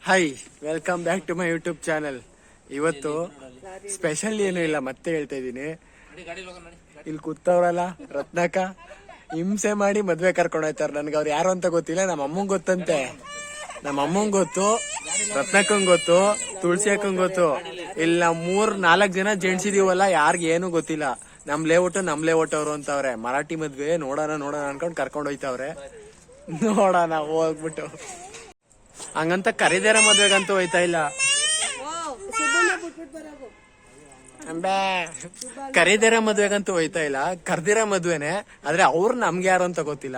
Hi, welcome back to my YouTube channel. ಇವತ್ತು special ಏನು ಇಲ್ಲ, ಮತ್ತೆ ಹೇಳ್ತಾ ಇದ್ದೀನಿ. ಇಲ್ಲಿ ಕೂತವ್ರಲ್ಲ ರತ್ನಾಕ ಹಿಂಸೆ ಮಾಡಿ ಮದ್ವೆ ಕರ್ಕೊಂಡು ಹೋಯ್ತಾರ. ನನ್ಗೆ ಅವ್ರು ಯಾರು ಅಂತ ಗೊತ್ತಿಲ್ಲ. ನಮ್ಮ ಅಮ್ಮಂಗ್ ಗೊತ್ತಂತೆ. ನಮ್ಮ ಅಮ್ಮಂಗ್ ಗೊತ್ತು, ರತ್ನಾಕಂಗ್ ಗೊತ್ತು, ತುಳಸಿ ಅಕ್ಕಂಗ್ ಗೊತ್ತು. ಇಲ್ಲಿ ನಾವು 3-4 ಜನ ಜೆಂಟ್ಸ್ ಇದೀವಲ್ಲ, ಯಾರ್ಗ ಏನು ಗೊತ್ತಿಲ್ಲ. ನಮ್ ಲೇಔಟ್ ಅವ್ರು ಅಂತವ್ರೆ. ಮರಾಠಿ ಮದ್ವೆ ನೋಡೋಣ ಅನ್ಕೊಂಡ್ ಕರ್ಕೊಂಡ್ ಹೋಯ್ತವ್ರೆ. ನೋಡೋಣ ಹೋಗ್ಬಿಟ್ಟು. ಹಂಗಂತ ಕರಿದೇರ ಮದ್ವೆಗಂತೂ ಹೋಯ್ತಾ ಇಲ್ಲ. ಕರಿದೇರ ಮದ್ವೆಗಂತೂ ಹೋಯ್ತಾ ಇಲ್ಲ. ಕರ್ದಿರ ಮದ್ವೆನೆ, ಆದ್ರೆ ಅವ್ರು ನಮ್ಗೆ ಯಾರು ಅಂತ ಗೊತ್ತಿಲ್ಲ.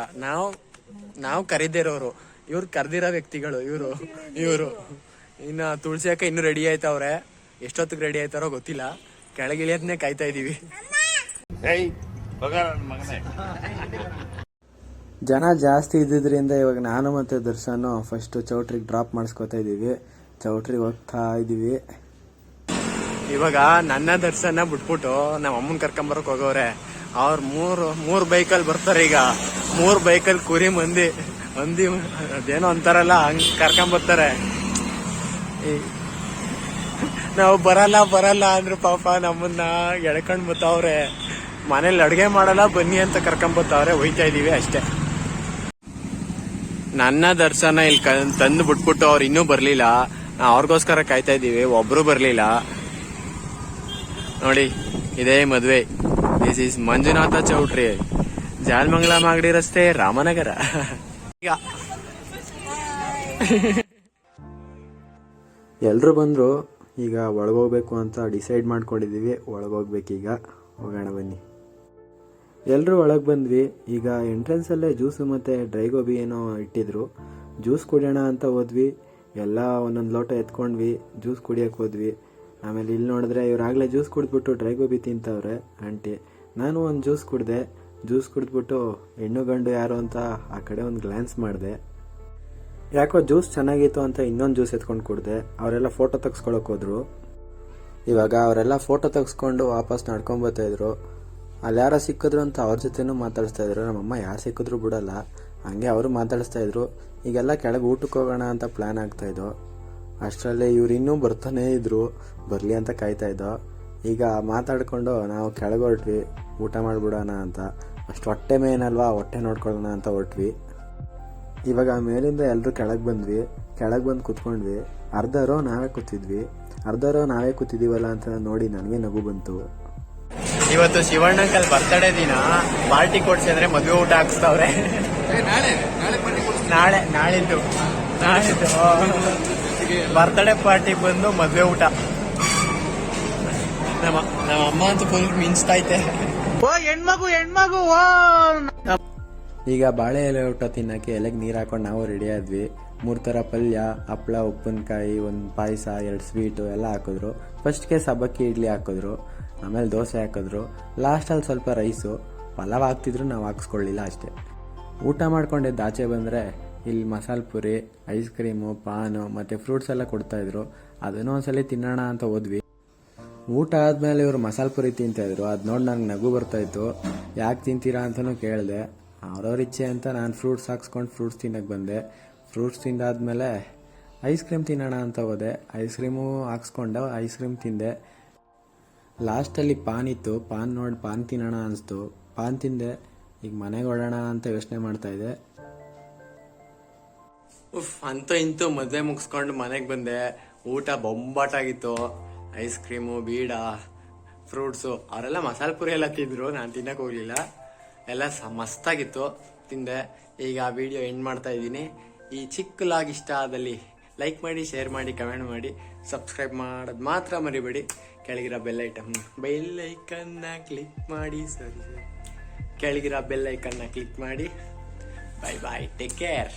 ನಾವು ಕರಿದೇರವ್ರು, ಇವ್ರು ಕರ್ದಿರೋ ವ್ಯಕ್ತಿಗಳು. ಇವ್ರು ಇನ್ನ ತುಳಸಿ ಅಕ್ಕ ಇನ್ನು ರೆಡಿ ಆಯ್ತವ್ರೆ. ಎಷ್ಟೊತ್ತಿಗೆ ರೆಡಿ ಆಯ್ತಾರೋ ಗೊತ್ತಿಲ್ಲ. ಕೆಳಗಿಳಿಯತ್ನೇ ಕಾಯ್ತಾ ಇದೀವಿ. ಜನ ಜಾಸ್ತಿ ಇದ್ದಿದ್ರಿಂದ ಇವಾಗ ನಾನು ಮತ್ತೆ ದರ್ಶನ್ ಫಸ್ಟ್ ಚೌಟ್ರಿಗೆ ಡ್ರಾಪ್ ಮಾಡಿಸ್ಕೊತಾ ಇದೀವಿ. ಚೌಟ್ರಿಗೆ ಹೋಗ್ತಾ ಇದೀವಿ. ಇವಾಗ ನನ್ನ ದರ್ಶನ ಬಿಟ್ಬಿಟ್ಟು ನಮ್ಮ ಅಮ್ಮನ್ ಕರ್ಕೊಂಬರಕ್ ಹೋಗವ್ರೆ. ಅವ್ರ ಮೂರ್ ಬೈಕಲ್ಲಿ ಬರ್ತಾರೆ. ಈಗ 3 ಬೈಕಲ್ಲಿ ಕುರಿ ಮಂದಿ ಅದೇನೋ ಅಂತಾರಲ್ಲ, ಹಂಗ್ ಕರ್ಕೊಂಬರ್ತಾರೆ. ನಾವು ಬರಲ್ಲ ಅಂದ್ರೆ ಪಾಪ ನಮ್ಮನ್ನ ಎಳ್ಕೊಂಡ್ ಬತ್ತವ್ರೆ. ಮನೇಲಿ ಅಡ್ಗೆ ಮಾಡಲ್ಲ ಬನ್ನಿ ಅಂತ ಕರ್ಕೊಂಬತ್ತವ್ರೆ. ಹೋಯ್ತಾ ಇದೀವಿ ಅಷ್ಟೇ. ನನ್ನ ದರ್ಶನ ಇಲ್ಲಿ ತಂದು ಬಿಟ್ಬಿಟ್ಟು ಅವ್ರು ಇನ್ನೂ ಬರ್ಲಿಲ್ಲ. ಅವ್ರಿಗೋಸ್ಕರ ಕಾಯ್ತಾ ಇದೀವಿ. ಒಬ್ರು ಬರ್ಲಿಲ್ಲ ನೋಡಿ. ಇದೇ ಮದ್ವೆ. ದಿಸ್ ಈಸ್ ಮಂಜುನಾಥ ಚೌಟ್ರಿ, ಜಾಲಮಂಗಲ ಮಾಗಡಿ ರಸ್ತೆ, ರಾಮನಗರ. ಈಗ ಎಲ್ರು ಬಂದ್ರು. ಈಗ ಒಳಗೋಗ್ಬೇಕು ಅಂತ ಡಿಸೈಡ್ ಮಾಡ್ಕೊಂಡಿದೀವಿ. ಒಳಗೋಗ್ಬೇಕೀಗ. ಹೋಗೋಣ ಬನ್ನಿ. ಎಲ್ಲರೂ ಒಳಗೆ ಬಂದ್ವಿ. ಈಗ ಎಂಟ್ರೆನ್ಸಲ್ಲೇ ಜ್ಯೂಸು ಮತ್ತು ಡ್ರೈ ಗೋಬಿ ಏನೋ ಇಟ್ಟಿದ್ರು. ಜ್ಯೂಸ್ ಕುಡಿಯೋಣ ಅಂತ ಹೋದ್ವಿ. ಎಲ್ಲ ಒಂದೊಂದು ಲೋಟ ಎತ್ಕೊಂಡ್ವಿ. ಜ್ಯೂಸ್ ಕುಡಿಯೋಕೆ ಹೋದ್ವಿ. ಆಮೇಲೆ ಇಲ್ಲಿ ನೋಡಿದ್ರೆ ಇವರಾಗಲೇ ಜ್ಯೂಸ್ ಕುಡಿದ್ಬಿಟ್ಟು ಡ್ರೈ ಗೋಬಿ ತಿಂತವ್ರೆ ಆಂಟಿ. ನಾನು ಒಂದು ಜ್ಯೂಸ್ ಕುಡಿದೆ. ಜ್ಯೂಸ್ ಕುಡಿದ್ಬಿಟ್ಟು ಹೆಣ್ಣು ಗಂಡು ಯಾರು ಅಂತ ಆ ಕಡೆ ಒಂದು ಗ್ಲ್ಯಾನ್ಸ್ ಮಾಡಿದೆ. ಯಾಕೋ ಜ್ಯೂಸ್ ಚೆನ್ನಾಗಿತ್ತು ಅಂತ ಇನ್ನೊಂದು ಜ್ಯೂಸ್ ಎತ್ಕೊಂಡು ಕುಡಿದೆ. ಅವರೆಲ್ಲ ಫೋಟೋ ತೆಗೆಸ್ಕೊಳಕ್ಕೆ ಹೋದ್ರು. ಇವಾಗ ಅವರೆಲ್ಲ ಫೋಟೋ ತೆಗೆಸ್ಕೊಂಡು ವಾಪಸ್ ನಡ್ಕೊಂಬರ್ತಾಯಿದ್ರು. ಅಲ್ಲಿ ಯಾರೋ ಸಿಕ್ಕಿದ್ರು ಅಂತ ಅವ್ರ ಜೊತೆನೂ ಮಾತಾಡಿಸ್ತಾ ಇದ್ರು. ನಮ್ಮಮ್ಮ ಯಾರು ಸಿಕ್ಕಿದ್ರು ಬಿಡಲ್ಲ, ಹಂಗೆ ಅವರು ಮಾತಾಡಿಸ್ತಾ ಇದ್ರು. ಈಗೆಲ್ಲ ಕೆಳಗೆ ಊಟಕ್ಕೆ ಹೋಗೋಣ ಅಂತ ಪ್ಲ್ಯಾನ್ ಆಗ್ತಾಯಿದ್ದೋ. ಅಷ್ಟರಲ್ಲೇ ಇವ್ರು ಇನ್ನೂ ಬರ್ತಾನೇ ಇದ್ರು. ಬರಲಿ ಅಂತ ಕಾಯ್ತಾ ಇದ್ದೋ. ಈಗ ಮಾತಾಡಿಕೊಂಡು ನಾವು ಕೆಳಗೆ ಹೊರಟ್ವಿ. ಊಟ ಮಾಡಿಬಿಡೋಣ ಅಂತ. ಅಷ್ಟು ಹೊಟ್ಟೆ ಮೇನಲ್ವಾ, ಹೊಟ್ಟೆ ನೋಡ್ಕೊಳ್ಳೋಣ ಅಂತ ಹೊರಟ್ವಿ. ಇವಾಗ ಮೇಲಿಂದ ಎಲ್ಲರೂ ಕೆಳಗೆ ಬಂದ್ವಿ. ಕೆಳಗೆ ಬಂದು ಕೂತ್ಕೊಂಡ್ವಿ. ಅರ್ಧರೋ ನಾವೇ ಕೂತಿದ್ದೀವಲ್ಲ ಅಂತ ನೋಡಿ ನನಗೆ ನಗು ಬಂತು. ಇವತ್ತು ಶಿವಣ್ಣಂಕಲ್ ಬರ್ತಡೇ ದಿನ. ಪಾರ್ಟಿ ಕೊಡ್ಸಿದ್ರೆ ಮದುವೆ ಊಟ ಹಾಕಿಸ್ತವ್ರೆ. ನಾಳಿದ್ದು ಬರ್ತಡೇ ಪಾರ್ಟಿ ಬಂದು ಮದುವೆ ಊಟ. ನಮ್ಮ ಅಮ್ಮ ಅಂತೂ ಫುಲ್ ಮಿಂಚ್ತೈತೆ. ಹೆಣ್ಮಗು ಈಗ ಬಾಳೆ ಎಲೆ ಊಟ ತಿನ್ನಕ್ಕೆ ಎಲೆಗೆ ನೀರು ಹಾಕೊಂಡು ನಾವು ರೆಡಿ ಆದ್ವಿ. 3 ಥರ ಪಲ್ಯ, ಹಪ್ಪಳ, ಉಪ್ಪಿನಕಾಯಿ, ಒಂದು ಪಾಯಸ, 2 ಸ್ವೀಟು ಎಲ್ಲ ಹಾಕಿದ್ರು. ಫಸ್ಟ್ಗೆ ಸಬ್ಬಕ್ಕಿ ಇಡ್ಲಿ ಹಾಕಿದ್ರು. ಆಮೇಲೆ ದೋಸೆ ಹಾಕಿದ್ರು. ಲಾಸ್ಟಲ್ಲಿ ಸ್ವಲ್ಪ ರೈಸು, ಪಲಾವ್ ಹಾಕ್ತಿದ್ರು. ನಾವು ಹಾಕ್ಸ್ಕೊಳ್ಳಿಲ್ಲ ಅಷ್ಟೇ. ಊಟ ಮಾಡ್ಕೊಂಡಿದ್ದು ಆಚೆ ಬಂದರೆ ಇಲ್ಲಿ ಮಸಾಲೆ ಪುರಿ, ಐಸ್ ಕ್ರೀಮು, ಪಾನು ಮತ್ತು ಫ್ರೂಟ್ಸ್ ಎಲ್ಲ ಕೊಡ್ತಾಯಿದ್ರು. ಅದನ್ನೂ ಒಂದ್ಸಲ ತಿನ್ನೋಣ ಅಂತ ಹೋದ್ವಿ. ಊಟ ಆದಮೇಲೆ ಇವರು ಮಸಾಲೆ ಪುರಿ ತಿಂತಾಯಿದ್ರು. ಅದು ನೋಡಿ ನನಗೆ ನಗು ಬರ್ತಾಯಿತ್ತು. ಯಾಕೆ ತಿಂತೀರಾ ಅಂತಲೂ ಕೇಳಿದೆ. ಅವ್ರವ್ರ ಇಚ್ಛೆ ಅಂತ ನಾನು ಫ್ರೂಟ್ಸ್ ಹಾಕ್ಸ್ಕೊಂಡು ಫ್ರೂಟ್ಸ್ ತಿನ್ನಕ್ಕೆ ಬಂದೆ. ಫ್ರೂಟ್ಸ್ ತಿಂದಾದ್ಮೇಲೆ ಐಸ್ ಕ್ರೀಮ್ ತಿನ್ನೋಣ ಅಂತ ಹೋದೆ. ಐಸ್ ಕ್ರೀಮು ಹಾಕ್ಸ್ಕೊಂಡು ಐಸ್ ಕ್ರೀಮ್ ತಿಂದೆ. ಲಾಸ್ಟಲ್ಲಿ ಪಾನ್ ಇತ್ತು. ಪಾನ್ ನೋಡಿ ಪಾನ್ ತಿನ್ನೋಣ ಅನಿಸ್ತು. ಪಾನ್ ತಿಂದೆ. ಈಗ ಮನೆಗೆ ಹೊಡೋಣ ಅಂತ ಯೋಚನೆ ಮಾಡ್ತಾಯಿದ್ದೆ. ಅಂತೂ ಇಂತೂ ಮದುವೆ ಮುಗಿಸ್ಕೊಂಡು ಮನೆಗೆ ಬಂದೆ. ಊಟ ಬೊಂಬಾಟಾಗಿತ್ತು. Ice cream, beeda, fruits. ಅವರೆಲ್ಲ ಮಸಾಲೆ ಪುರಿ ಎಲ್ಲ ತಿಂದರು. ನಾನು ತಿನ್ನಕ್ಕೆ ಹೋಗಲಿಲ್ಲ. ಎಲ್ಲ ಮಸ್ತಾಗಿತ್ತು, ತಿಂದೆ. ಈಗ ಆ ವಿಡಿಯೋ ಎಂಡ್ ಮಾಡ್ತಾ ಇದ್ದೀನಿ. ಈ ಚಿಕ್ಕ ಲಾಗ್ ಇಷ್ಟ ಆದಲ್ಲಿ ಲೈಕ್ ಮಾಡಿ, ಶೇರ್ ಮಾಡಿ, ಕಮೆಂಟ್ ಮಾಡಿ, ಸಬ್ಸ್ಕ್ರೈಬ್ ಮಾಡೋದು ಮಾತ್ರ ಮರಿಬೇಡಿ. ಕೆಳಗಿರೋ ಬೆಲ್ಲೈಕನ್ನ ಕ್ಲಿಕ್ ಮಾಡಿ. ಕೆಳಗಿರೋ ಬೆಲ್ಲೈಕನ್ನ ಕ್ಲಿಕ್ ಮಾಡಿ. ಬಾಯ್ ಬಾಯ್, ಟೇಕ್ ಕೇರ್.